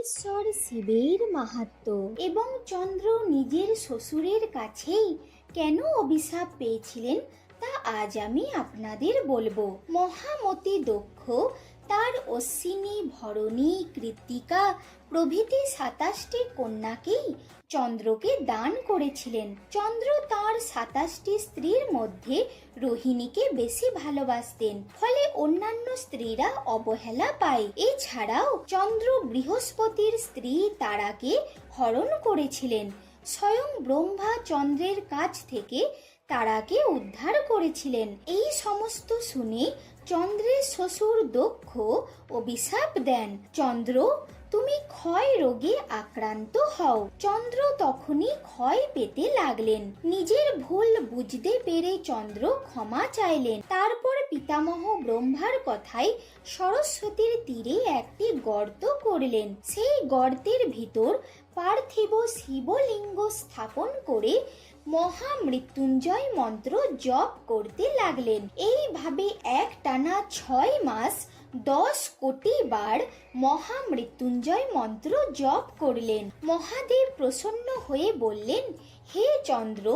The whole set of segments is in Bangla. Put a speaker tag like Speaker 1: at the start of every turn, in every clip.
Speaker 1: সোমেশ্বর শিবের মাহাত্ম্য এবং চন্দ্র নিজের শ্বশুরের কাছেই কেন অভিশাপ পেয়েছিলেন তা আজ আমি আপনাদের বলবো। মহামতি দক্ষ তার অশ্বিনী, ভরণী, কৃত্তিকা প্রভৃতি ২৭টি কন্যাকেই চন্দ্রকে দান করেছিলেন। চন্দ্র তার ২৭টি স্ত্রীর মধ্যে রোহিণীকে বেশি ভালোবাসতেন, ফলে অন্যান্য স্ত্রীরা অবহেলা পায়। এছাড়াও চন্দ্র বৃহস্পতির স্ত্রী তারাকে হরণ করেছিলেন। স্বয়ং ব্রহ্মা চন্দ্রের কাছ থেকে তারাকে উদ্ধার করেছিলেন। এই সমস্ত শুনে চন্দ্রের শ্বশুর দক্ষ অভিশাপ দেন, চন্দ্র তুমি ক্ষয় রোগে আক্রান্ত হও। চন্দ্র তখনই ক্ষয় পেতে লাগলেন। নিজের ভুল বুঝতে পেরে চন্দ্র ক্ষমা চাইলেন। তারপর পিতামহ ব্রহ্মার কথায় সরস্বতীর তীরে একটি গর্ত করলেন। সেই গর্তের ভিতর পার্থিব শিবলিঙ্গ স্থাপন করে মহামৃত্যুঞ্জয় মন্ত্র জপ করতে লাগলেন। এইভাবে একটানা ৬ মাস ১০ কোটি বার মহামৃত্যুঞ্জয় মন্ত্র জপ করলেন। মহাদেব প্রসন্ন হয়ে বললেন, হে চন্দ্র,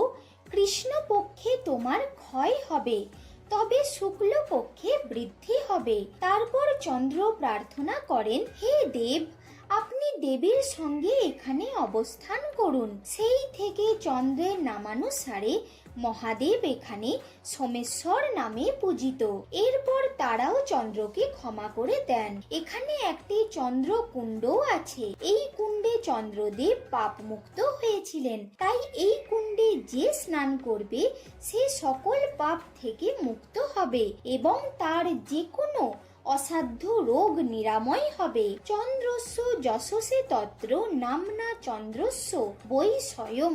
Speaker 1: কৃষ্ণপক্ষে তোমার ক্ষয় হবে, তবে শুক্লপক্ষে বৃদ্ধি হবে। তারপর চন্দ্র প্রার্থনা করেন, হে দেব, আপনি দেবীর সঙ্গে এখানে অবস্থান করুন। সেই থেকে চন্দ্রের নামানুসারে মহাদেব এখানে সোমেশ্বর নামে পূজিত। এরপর তারাও চন্দ্রকে ক্ষমা করে দেন। এখানে একটি চন্দ্রকুণ্ডও আছে। এই কুণ্ডে চন্দ্রদেব পাপমুক্ত হয়েছিলেন। তাই এই কুণ্ডে যে স্নান করবে সে সকল পাপ থেকে মুক্ত হবে এবং তার যে কোনো অসাধ্য রোগ নিরাময় হবে। চন্দ্রস্য যশসে তত্র নামনা চন্দ্রস্য বৈ স্বয়ং।